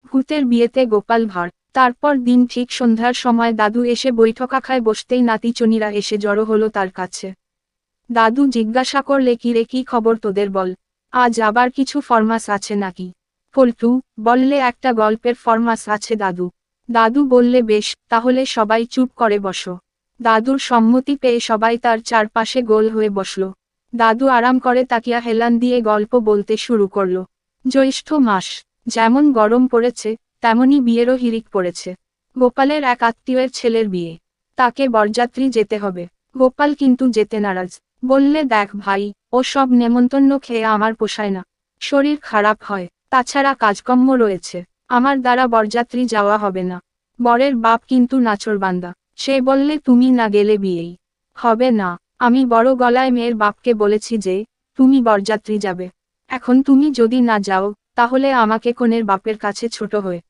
ভূতের বিয়েতে গোপাল ভাঁড়। তারপর দিন ঠিক সন্ধ্যার সময় দাদু এসে বৈঠকাখায় বসতেই নাতিচনিরা এসে জড়ো হলো তার কাছে। দাদু জিজ্ঞাসা করলে, কি রে, কি খবর তোদের বল, আজ আবার কিছু ফরমাস আছে নাকি? পল্টু বললে, একটা গল্পের ফরমাস আছে দাদু। দাদু বললে, বেশ, তাহলে সবাই চুপ করে বসো। দাদুর সম্মতি পেয়ে সবাই তার চারপাশে গোল হয়ে বসল। দাদু আরাম করে তাকিয়া হেলান দিয়ে গল্প বলতে শুরু করল। জ্যৈষ্ঠ মাস, যেমন গরম পড়েছে তেমনি বিয়েরও হিড়িক পড়েছে। গোপালের এক আত্মীয়ের ছেলের বিয়ে, তাকে বরযাত্রী যেতে হবে। গোপাল কিন্তু যেতে নারাজ, বললে, দেখ ভাই, ও সব নেমন্তন্ন খেয়ে আমার পোষায় না, শরীর খারাপ হয়, তাছাড়া কাজকর্ম রয়েছে, আমার দ্বারা বরযাত্রী যাওয়া হবে না। বরের বাপ কিন্তু নাছোড়বান্দা, সে বললে, তুমি না গেলে বিয়েই হবে না। আমি বড় গলায় মেয়ের বাপকে বলেছি যে তুমি বরযাত্রী যাবে, এখন তুমি যদি না যাও তাহলে আমাকে কনের বাপের কাছে ছোট হয়ে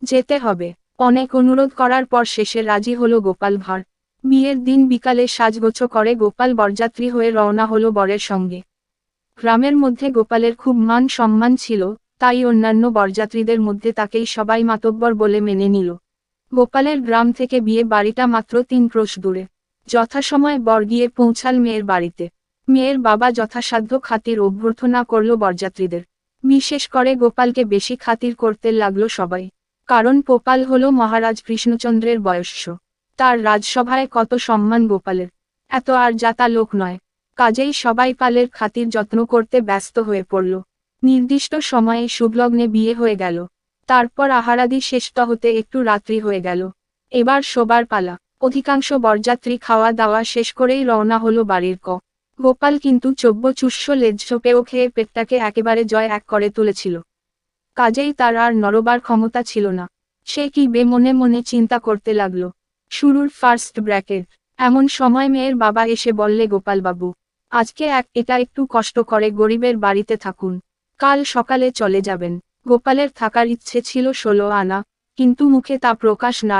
যেতে হবে। অনেক অনুরোধ করার পর শেষে রাজি হলো গোপাল ভাঁড়। বিয়ের দিন বিকালে সাজগোছ করে গোপাল বরযাত্রী হয়ে রওনা হলো বরের সঙ্গে। গ্রামের মধ্যে গোপালের খুব মান সম্মান ছিল, তাই অন্যান্য বরযাত্রীদের মধ্যে তাকেই সবাই মাতব্বর বলে মেনে নিল। গোপালের গ্রাম থেকে বিয়ে বাড়িটা মাত্র 3 ক্রোশ দূরে। যথাসময়ে বর গিয়ে পৌঁছাল মেয়ের বাড়িতে। মেয়ের বাবা যথাসাধ্য খাতির অভ্যর্থনা করল বরযাত্রীদের। বিশেষ করে গোপালকে বেশি খাতির করতে লাগলো সবাই, কারণ গোপাল হলো মহারাজ কৃষ্ণচন্দ্রের বয়স্য। তার রাজসভায় কত সম্মান গোপালের, এত আর যাতা লোক নয়। কাজেই সবাই পালের খাতির যত্ন করতে ব্যস্ত হয়ে পড়ল। নির্দিষ্ট সময়ে শুভলগ্নে বিয়ে হয়ে গেল। তারপর আহারাদি শেষ হতে একটু রাত্রি হয়ে গেল। এবার শোবার পালা। অধিকাংশ বরযাত্রী খাওয়া দাওয়া শেষ করেই রওনা হলো বাড়ির গোপাল কিন্তু চব্যচুষ্য লেজ্জপেও খেয়ে পেটটাকে একেবারে জয় এক করে তুলেছিল। কাজেই তার আর নড়বার ক্ষমতা ছিল না। সে কি মনে মনে চিন্তা করতে লাগলো। শুরুর ফার্স্ট ব্র্যাকেট। এমন সময় মেয়ের বাবা এসে বললে, গোপাল বাবু, আজকে এটা একটু কষ্ট করে গরিবের বাড়িতে থাকুন, কাল সকালে চলে যাবেন। গোপালের থাকার ইচ্ছে ছিল 16 আনা, কিন্তু মুখে তা প্রকাশ না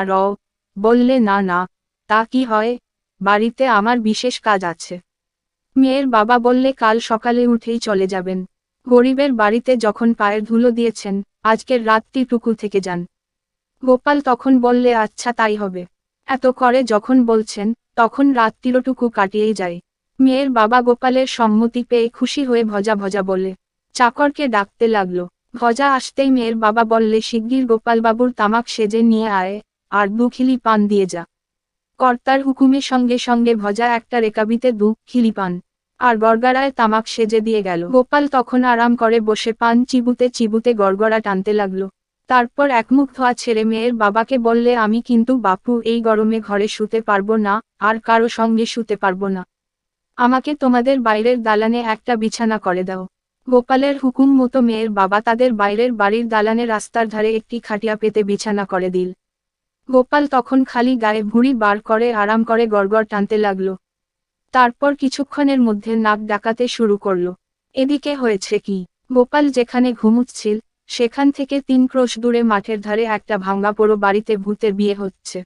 বললে, না না, তা কি হয়, বাড়িতে আমার বিশেষ কাজ আছে। মেয়ের বাবা বললে, কাল সকালে উঠেই চলে যাবেন। গরিবের বাড়িতে যখন পায়ের ধুলো দিয়েছেন, আজকের রাতটিটুকু থেকে যান। গোপাল তখন বললে, আচ্ছা তাই হবে। এত করে যখন বলছেন, তখন রাতটিরটুকু কাটিয়েই যায়। মেয়ের বাবা গোপালের সম্মতি পেয়ে খুশি হয়ে ভজা ভজা বলে চাকরকে ডাকতে লাগলো। ভজা আসতেই মেয়ের বাবা বললে, শিগগির গোপালবাবুর তামাক সেজে নিয়ে আয়, আর 2 খিলি পান দিয়ে যা। কর্তার হুকুমে সঙ্গে সঙ্গে ভজা একটা রেকাবিতে 2 খিলি পান আর গড়গড়ায় তামাক সেজে দিয়ে গেল। গোপাল তখন আরাম করে বসে পান চিবুতে চিবুতে গড়গড়া টানতে লাগলো। তারপর একমুখ ধোয়া ছেড়ে মেয়ের বাবাকে বললে, আমি কিন্তু বাপু এই গরমে ঘরে শুতে পারবো না, আর কারো সঙ্গে শুতে পারবো না। আমাকে তোমাদের বাইরের দালানে একটা বিছানা করে দাও। গোপালের হুকুম মতো মেয়ের বাবা তাদের বাইরের বাড়ির দালানে রাস্তার ধারে একটি খাটিয়া পেতে বিছানা করে দিল। গোপাল তখন খালি গায়ে ভুঁড়ি বার করে আরাম করে গড়গড় টানতে লাগলো। তারপর কিছুক্ষণের মধ্যে নাক ডাকাতে শুরু করলো। এদিকে হয়েছে কি, গোপাল যেখানে ঘুমুচ্ছিল সেখান থেকে 3 ক্রোশ দূরে মাঠের ধারে একটা ভাঙা পোড়ো বাড়িতে ভূতের বিয়ে হচ্ছে।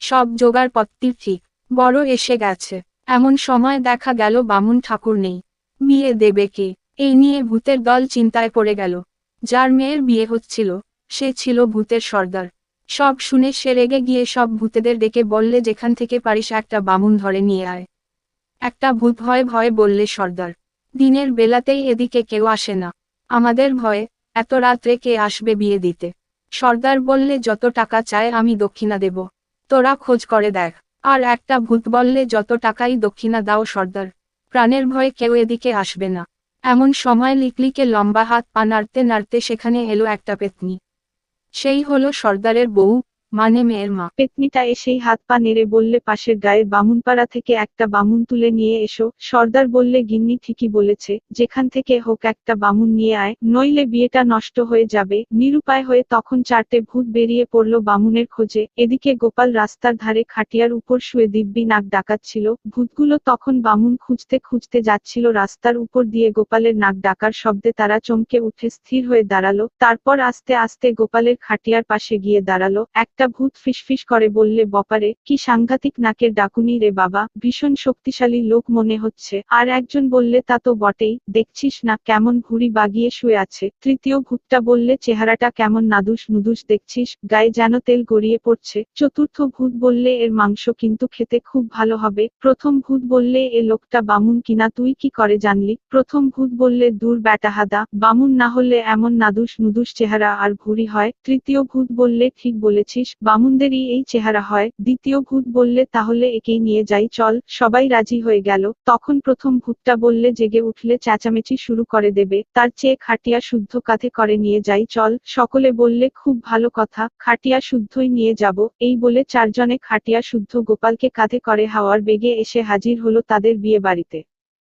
সব জোগাড়পত্তি ঠিক, বড় এসে গেছে। এমন সময় দেখা গেল বামুন ঠাকুর নেই। বিয়ে দেবে কে, এই নিয়ে ভূতের দল চিন্তায় পড়ে গেল। যার মেয়ের বিয়ে হচ্ছিল সে ছিল ভূতের সর্দার। সব শুনে সে রেগে গিয়ে সব ভূতেদের ডেকে বললে, যেখান থেকে পারিস একটা বামুন ধরে নিয়ে আয়। একটা ভূত ভয়ে ভয়ে বললে, সর্দার, দিনের বেলাতেই এদিকে কেউ আসে না, আমাদের ভয়ে এত রাত্রে কে আসবে বিয়ে দিতে। সর্দার বললে, যত টাকা চায় আমি দক্ষিণা দেব, তোরা খোঁজ করে দেখ। আর একটা ভূত বললে, যত টাকাই দক্ষিণা দাও সর্দার, প্রাণের ভয়ে কেউ এদিকে আসবে না। এমন সময় লিকলিকে লম্বা হাত পা নাড়তে নাড়তে সেখানে এলো একটা পেতনি। সেই হলো সর্দারের বউ, মানে মেয়ের মা। পেতনিটা এসেই হাত পা নেড়ে বললে, পাশের গায়ের বামুনপাড়া থেকে একটা বামুন তুলে নিয়ে এসো। সর্দার বললে, গিন্নি ঠিকই বলেছে, যেখান থেকে হোক একটা বামুন নিয়ে আয়, নইলে বিয়েটা নষ্ট হয়ে যাবে। নিরুপায় হয়ে তখন 4টে ভূত বেরিয়ে পড়ল বামুনের খোঁজে। এদিকে গোপাল রাস্তার ধারে খাটিয়ার উপর শুয়ে দিব্যি নাক ডাকাচ্ছিল। ভূতগুলো তখন বামুন খুঁজতে খুঁজতে যাচ্ছিল রাস্তার উপর দিয়ে। গোপালের নাক ডাকার শব্দে তারা চমকে উঠে স্থির হয়ে দাঁড়ালো। তারপর আস্তে আস্তে গোপালের খাটিয়ার পাশে গিয়ে দাঁড়ালো। একটা ভূত ফিসফিস করে বললে, বপারে, কি সাংঘাতিক নাকের ডাকুনি রে বাবা, ভীষণ শক্তিশালী লোক মনে হচ্ছে। আর একজন বললে, তা তো বটেই, দেখছিস না কেমন ভুঁড়ি বাগিয়ে শুয়ে আছে। তৃতীয় ভূতটা বললে, চেহারাটা কেমন নাদুস নুদুস দেখছিস, গায়ে যেন তেল গড়িয়ে পড়ছে। চতুর্থ ভূত বললে, এর মাংস কিন্তু খেতে খুব ভালো হবে। প্রথম ভূত বললে, এ লোকটা বামুন কিনা তুই কি করে জানলি? প্রথম ভূত বললে, দূর ব্যাটাহাদা, বামুন না হলে এমন নাদুস নুদুস চেহারা আর ভুঁড়ি হয়। তৃতীয় ভূত বললে, ঠিক বলেছিস, বামুনদেরই এই চেহারা হয়। দ্বিতীয় ভূত বললে, তাহলে একেই নিয়ে যাই চল। সবাই রাজি হয়ে গেল। তখন প্রথম ভূতটা বললে, জেগে উঠলে চেঁচামেচি শুরু করে দেবে, তার চেয়ে খাটিয়া শুদ্ধ কাঁধে করে নিয়ে যাই চল। সকলে বললে, খুব ভালো কথা, খাটিয়া শুদ্ধই নিয়ে যাব। এই বলে চারজনে খাটিয়া শুদ্ধ গোপালকে কাঁধে করে হাওয়ার বেগে এসে হাজির হলো তাদের বিয়ে বাড়িতে।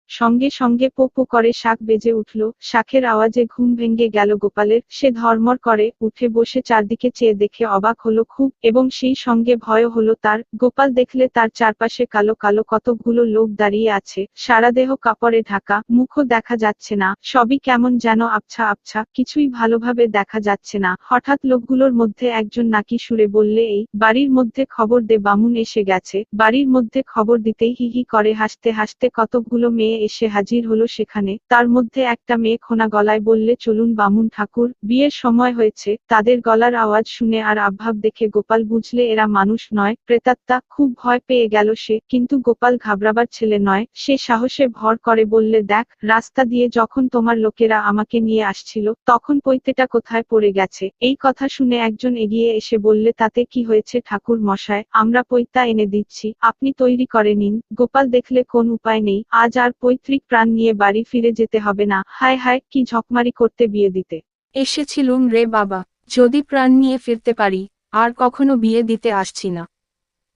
সঙ্গে সঙ্গে পো পো করে শাঁখ বেজে উঠল। শাঁখের আওয়াজে ঘুম ভেঙে গেল গোপালের। সে ধর্মর করে উঠে বসে চারদিকে চেয়ে দেখে অবাক হলো খুব, এবং সেই সঙ্গে ভয়ও হলো তার। গোপাল দেখলে তার চারপাশে কালো কালো কতকগুলো লোক দাঁড়িয়ে আছে, সারা দেহ কাপড়ে ঢাকা, মুখও দেখা যাচ্ছে না, সবই কেমন যেন আবছা আবছা, কিছুই ভালোভাবে দেখা যাচ্ছে না। হঠাৎ লোকগুলোর মধ্যে একজন নাকি সুরে বললে, এই বাড়ির মধ্যে খবর দে, বামুন এসে গেছে। বাড়ির মধ্যে খবর দিতেই হি হি করে হাসতে হাসতে কতকগুলো মেয়ে এসে হাজির হলো সেখানে। তার মধ্যে একটা মেয়ে খোনা গলায় বললে, চলুন বামুন ঠাকুর, বিয়ের সময় হয়েছে। তাদের গলার আওয়াজ শুনে আর আভাব দেখে গোপাল বুঝলে এরা মানুষ নয়, প্রেতাত্মা। খুব ভয় পেয়ে গেল সে, কিন্তু গোপাল ঘাবড়াবার ছেলে নয়। সে সাহসে ভর করে বললে, দেখ, রাস্তা দিয়ে যখন তোমার লোকেরা আমাকে নিয়ে আসছিল, তখন পৈতেটা কোথায় পড়ে গেছে। এই কথা শুনে একজন এগিয়ে এসে বললে, তাতে কি হয়েছে ঠাকুর মশায়, আমরা পৈতা এনে দিচ্ছি, আপনি তৈরি করে নিন। গোপাল দেখলে কোন উপায় নেই, আজ আর পৈতৃক প্রাণ নিয়ে বাড়ি ফিরে যেতে হবে না। হায় হায়, কি ঝকমারি করতে বিয়ে দিতে এসেছিলুম রে বাবা, যদি প্রাণ নিয়ে ফিরতে পারি, আর কখনো বিয়ে দিতে আসছি না।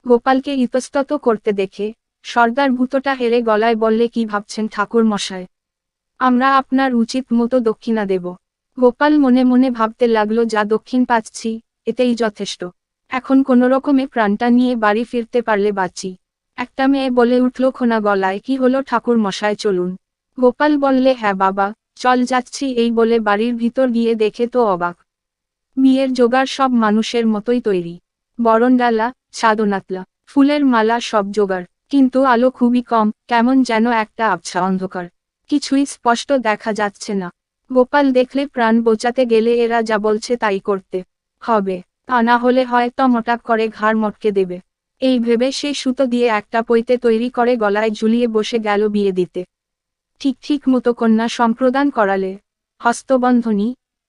গোপালকে ইতস্তত করতে দেখে সর্দার ভূতটা হেরে গলায় বললে, কি ভাবছেন ঠাকুর মশাই, আমরা আপনার উচিত মতো দক্ষিণা দেব। গোপাল মনে মনে ভাবতে লাগলো, যা দক্ষিণ পাচ্ছি এতেই যথেষ্ট, এখন কোনোরকমে প্রাণটা নিয়ে বাড়ি ফিরতে পারলে বাঁচি। একটা মেয়ে বলে উঠল খোনা গলায়, কি হলো ঠাকুর মশাই, চলুন। গোপাল বললে, হ্যাঁ বাবা, চল যাচ্ছি। এই বলে বাড়ির ভিতর গিয়ে দেখে তো অবাক, বিয়ের জোগাড় সব মানুষের মতোই তৈরি, বরণডালা, সাদনাতলা, ফুলের মালা, সব জোগাড়, কিন্তু আলো খুবই কম, কেমন যেন একটা আবছা অন্ধকার, কিছুই স্পষ্ট দেখা যাচ্ছে না। গোপাল দেখলে প্রাণ বাঁচাতে গেলে এরা যা বলছে তাই করতে হবে, তা না হলে হয়তো মোটাক করে ঘাড় মটকে দেবে। এই ভেবে সে সুতো দিয়ে একটা পৈতে তৈরি করে গলায় ঝুলিয়ে বসে গেল বিয়ে দিতে। ঠিক ঠিক মতো কন্যা সম্প্রদান করালে, হস্তবন্ধনী,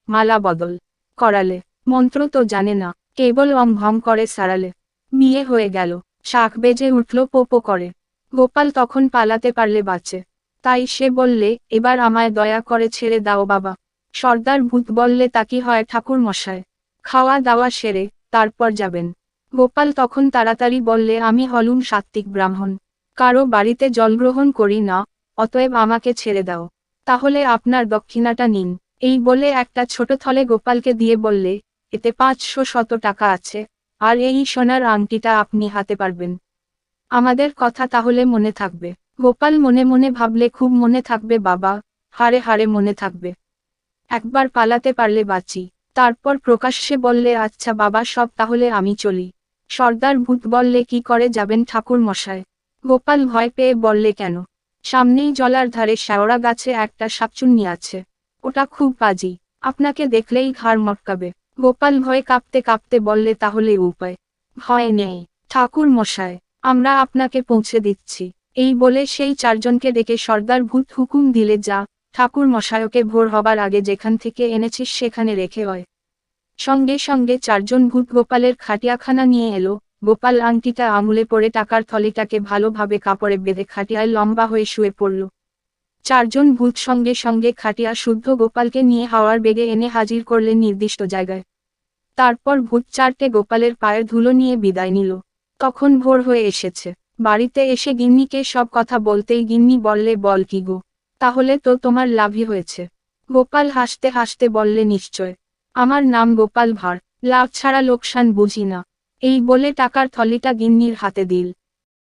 মালা বদল করালে, মন্ত্র তো জানে না, কেবল অং ভং করে সারালে, বিয়ে হয়ে গেল। শাঁখ বেজে উঠল পো পো করে। গোপাল তখন পালাতে পারলে বাঁচে, তাই সে বললে, এবার আমায় দয়া করে ছেড়ে দাও বাবা। সর্দার ভূত বললে, তা কি হয় ঠাকুর মশাই, খাওয়া দাওয়া সেরে তারপর যাবেন। গোপাল তখন তাড়াতাড়ি বললে, আমি হলুম সাত্ত্বিক ব্রাহ্মণ, কারো বাড়িতে জলগ্রহণ করি না, অতএব আমাকে ছেড়ে দাও, তাহলে আপনার দক্ষিণাটা নিন। এই বলে একটা ছোট থলে গোপালকে দিয়ে বললে, এতে 500 টাকা আছে, আর এই সোনার আংটিটা আপনি হাতে পারবেন। আমাদের কথা তাহলে মনে থাকবে। গোপাল মনে মনে ভাবলে, খুব মনে থাকবে বাবা, হাড়ে হাড়ে মনে থাকবে, একবার পালাতে পারলে বাঁচি। তারপর প্রকাশ্যে বললে, আচ্ছা বাবা, সব তাহলে আমি চলি। সর্দার ভূত বললে, কি করে যাবেন ঠাকুর মশাই? গোপাল ভয় পেয়ে বললে, কেন? সামনেই জলার ধারে শেওড়া গাছে একটা শাকচুন্নি আছে, ওটা খুব পাজি, আপনাকে দেখলেই ঘাড় মটকাবে। গোপাল ভয়ে কাঁপতে কাঁপতে বললে, তাহলে উপায়? ভয় নেই ঠাকুর মশাই, আমরা আপনাকে পৌঁছে দিচ্ছি। এই বলে সেই চারজনকে ডেকে সর্দার ভূত হুকুম দিলে, যা, ঠাকুর মশায়কে ভোর হবার আগে যেখান থেকে এনেছিস সেখানে রেখে হয়। সঙ্গে সঙ্গে চারজন ভূত গোপালের খাটিয়াখানা নিয়ে এলো। গোপাল আংটিটা আঙুলে পরে টাকার থলিটাকে ভালোভাবে কাপড়ে বেঁধে খাটিয়ায় লম্বা হয়ে শুয়ে পড়ল। চারজন ভূত সঙ্গে সঙ্গে খাটিয়া শুদ্ধ গোপালকে নিয়ে হাওয়ার বেগে এনে হাজির করলেন নির্দিষ্ট জায়গায়। তারপর ভূত চারটে গোপালের পায়ের ধুলো নিয়ে বিদায় নিল। তখন ভোর হয়ে এসেছে। বাড়িতে এসে গিন্নিকে সব কথা বলতেই গিন্নি বললে, বল কি গো, তাহলে তো তোমার লাভই হয়েছে। গোপাল হাসতে হাসতে বললে, নিশ্চয়, আমার নাম গোপাল ভাঁড়, লাভ ছাড়া লোকসান বুঝি না। এই বলে টাকার থলিটা গিন্নির হাতে দিল।